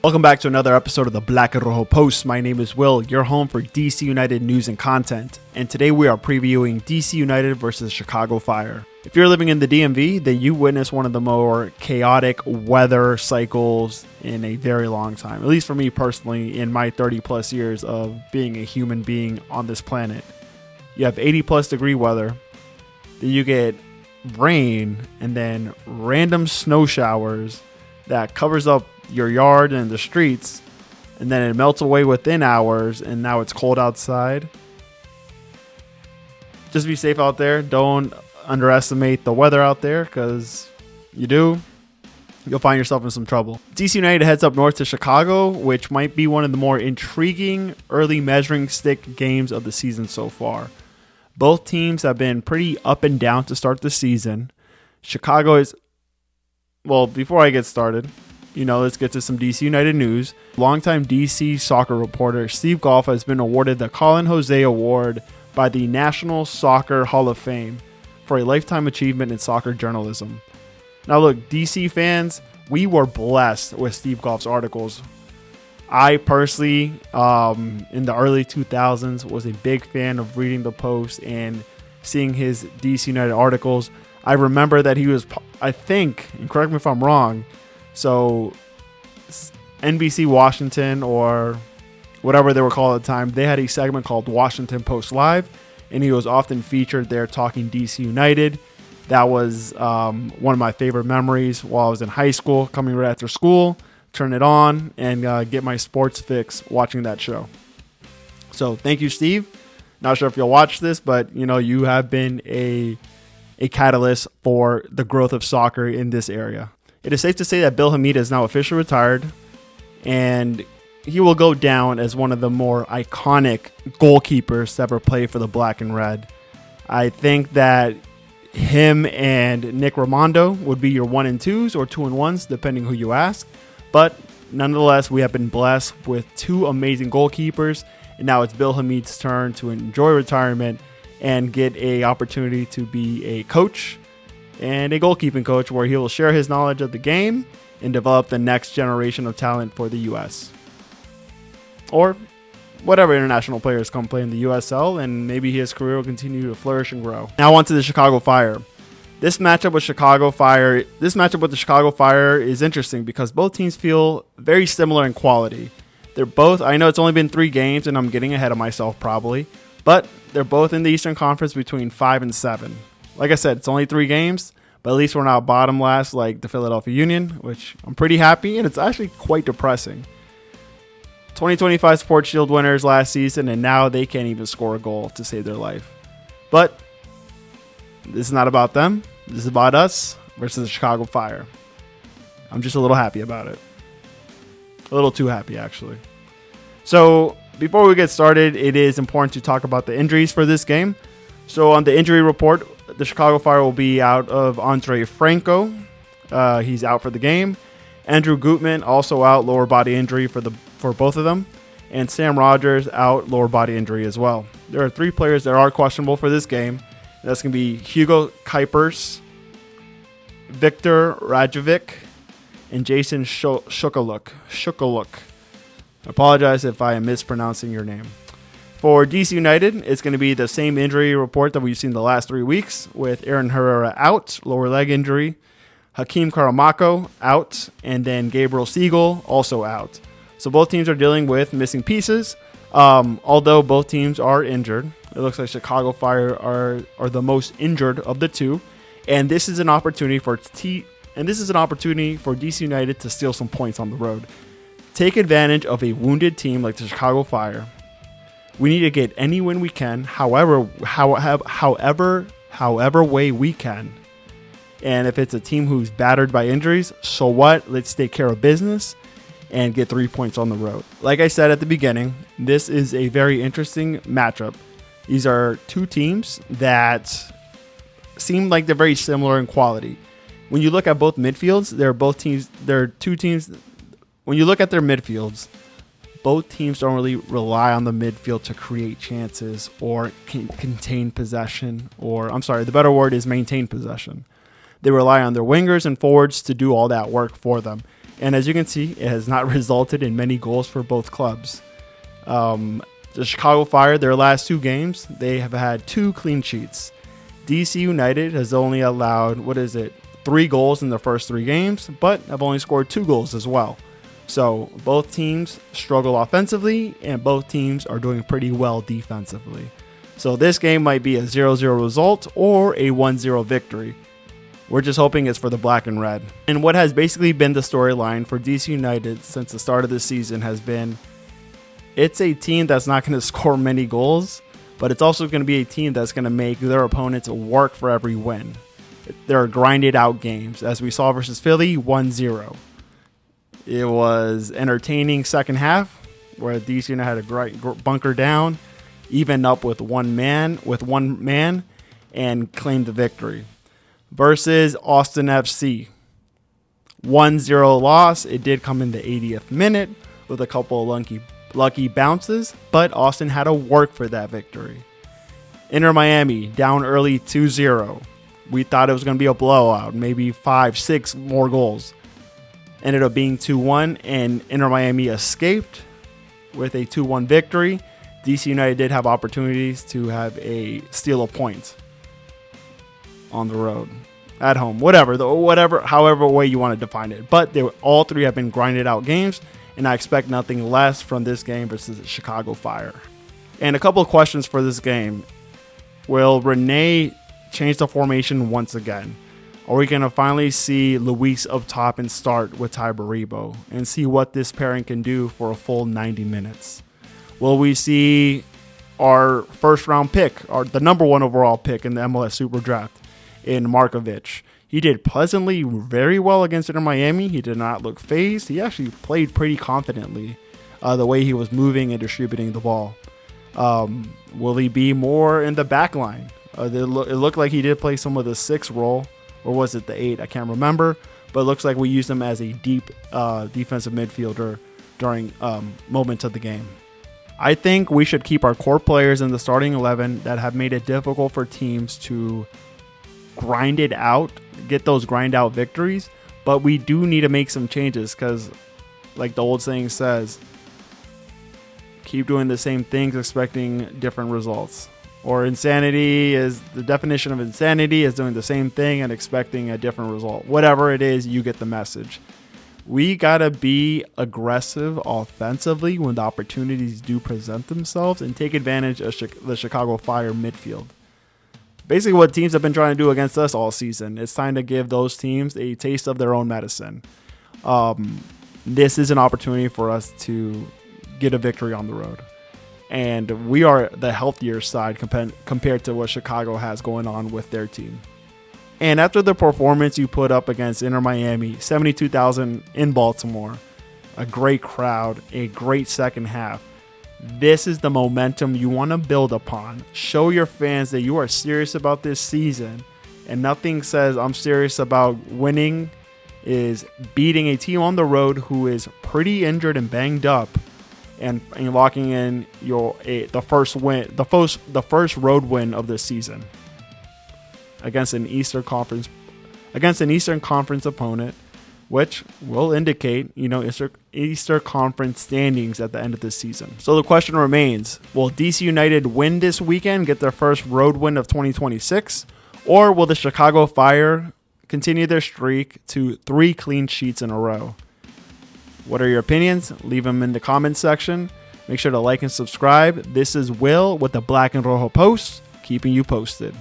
Welcome back to another episode of the Black and Rojo Post. My name is Will, your home for DC United news and content. And today we are previewing DC United versus Chicago Fire. If you're living in the DMV, then you witnessed one of the more chaotic weather cycles in a very long time. At least for me personally, in my 30 plus years of being a human being on this planet. You have 80 plus degree weather, then you get rain and then random snow showers that covers up your yard and the streets, and then it melts away within hours, and now it's cold outside. Just be safe out there. Don't underestimate the weather out there, because you do, you'll find yourself in some trouble. DC United heads up north to Chicago, which might be one of the more intriguing early measuring stick games of the season so far. Both teams have been pretty up and down to start the season. Chicago is, well, before I get started, let's get to some DC United news. Longtime DC soccer reporter Steve Goff has been awarded the Colin Jose Award by the National Soccer Hall of Fame for a lifetime achievement in soccer journalism. Now look, DC fans, we were blessed with Steve Goff's articles. I personally, in the early 2000s, was a big fan of reading the Post and seeing his DC United articles. I remember that he was, I think, and correct me if I'm wrong, so NBC Washington, or whatever they were called at the time, they had a segment called Washington Post Live, and he was often featured there talking DC United. That was one of my favorite memories while I was in high school, coming right after school, turn it on, and get my sports fix watching that show. So thank you, Steve. Not sure if you'll watch this, but you have been a catalyst for the growth of soccer in this area. It is safe to say that Bill Hamid is now officially retired, and he will go down as one of the more iconic goalkeepers to ever play for the Black and Red. I think that him and Nick Rimando would be your 1 and 2s or 2 and 1s, depending who you ask. But nonetheless, we have been blessed with 2 amazing goalkeepers, and now it's Bill Hamid's turn to enjoy retirement and get an opportunity to be a coach and a goalkeeping coach, where he will share his knowledge of the game and develop the next generation of talent for the U.S. or whatever international players come play in the USL, and maybe his career will continue to flourish and grow. Now on to the Chicago Fire. This matchup with the Chicago Fire is interesting because both teams feel very similar in quality. They're both, I know it's only been 3 games and I'm getting ahead of myself probably, but they're both in the Eastern Conference between 5 and 7. Like I said, it's only 3 games, but at least we're not bottom last like the Philadelphia Union, which I'm pretty happy, and it's actually quite depressing. 2025 Sports Shield winners last season, and now they can't even score a goal to save their life. But this is not about them. This is about us versus the Chicago Fire. I'm just a little happy about it. A little too happy, actually. So before we get started, it is important to talk about the injuries for this game. So on the injury report, the Chicago Fire will be out of Andre Franco. He's out for the game. Andrew Gutman also out, lower body injury for both of them. And Sam Rogers out, lower body injury as well. There are 3 players that are questionable for this game. That's going to be Hugo Kuipers, Victor Rajovic, and Jason Shukaluk. I apologize if I am mispronouncing your name. For DC United, it's going to be the same injury report that we've seen the last 3 weeks, with Aaron Herrera out, lower leg injury, Hakeem Karamako out, and then Gabriel Siegel also out. So both teams are dealing with missing pieces. Although both teams are injured, it looks like Chicago Fire are the most injured of the 2, and this is an opportunity for DC United to steal some points on the road. Take advantage of a wounded team like the Chicago Fire. We need to get any win we can, however way we can. And if it's a team who's battered by injuries, so what? Let's take care of business and get 3 points on the road. Like I said at the beginning, this is a very interesting matchup. These are 2 teams that seem like they're very similar in quality. When you look at both midfields, they're 2 teams. When you look at their midfields, both teams don't really rely on the midfield to create chances or contain possession, the better word is maintain possession. They rely on their wingers and forwards to do all that work for them. And as you can see, it has not resulted in many goals for both clubs. The Chicago Fire, their last 2 games, they have had 2 clean sheets. DC United has only allowed, 3 goals in the first 3 games, but have only scored 2 goals as well. So both teams struggle offensively, and both teams are doing pretty well defensively. So this game might be a 0-0 result or a 1-0 victory. We're just hoping it's for the black and red. And what has basically been the storyline for DC United since the start of the season has been, it's a team that's not going to score many goals, but it's also going to be a team that's going to make their opponents work for every win. They're grinded out games, as we saw versus Philly, 1-0. It was entertaining second half, where DC United had a great bunker down, even up with one man, and claimed the victory. Versus Austin FC, 1-0 loss. It did come in the 80th minute with a couple of lucky bounces, but Austin had to work for that victory. Inter Miami down early 2-0. We thought it was going to be a blowout, maybe 5-6 more goals. Ended up being 2-1, and Inter Miami escaped with a 2-1 victory. DC United did have opportunities to have a steal a point on the road, at home, however way you want to define it. But all 3 have been grinded out games, and I expect nothing less from this game versus the Chicago Fire. And a couple of questions for this game. Will Rene change the formation once again? Are we going to finally see Luis up top and start with Ty Baribo and see what this pairing can do for a full 90 minutes? Will we see our first round pick, the number 1 overall pick in the MLS Super Draft, in Markovic? He did pleasantly very well against Inter Miami. He did not look phased. He actually played pretty confidently, the way he was moving and distributing the ball. Will he be more in the back line? It looked like he did play some of the 6 role, or was it the 8? I can't remember. But it looks like we used him as a deep defensive midfielder during moments of the game. I think we should keep our core players in the starting 11 that have made it difficult for teams to grind it out, get those grind out victories. But we do need to make some changes because, like the old saying says, keep doing the same things expecting different results. Or insanity is the definition of insanity is doing the same thing and expecting a different result. Whatever it is, you get the message. We got to be aggressive offensively when the opportunities do present themselves and take advantage of the Chicago Fire midfield. Basically what teams have been trying to do against us all season. It's time to give those teams a taste of their own medicine. This is an opportunity for us to get a victory on the road. And we are the healthier side compared to what Chicago has going on with their team. And after the performance you put up against Inter Miami, 72,000 in Baltimore, a great crowd, a great second half, this is the momentum you want to build upon. Show your fans that you are serious about this season. And nothing says I'm serious about winning is beating a team on the road who is pretty injured and banged up, and locking in the first road win of the season against an Eastern Conference opponent, which will indicate Eastern Conference standings at the end of this season. So the question remains: will DC United win this weekend, get their first road win of 2026, or will the Chicago Fire continue their streak to 3 clean sheets in a row? What are your opinions? Leave them in the comments section. Make sure to like and subscribe. This is Will with the Black and Rojo Post, keeping you posted.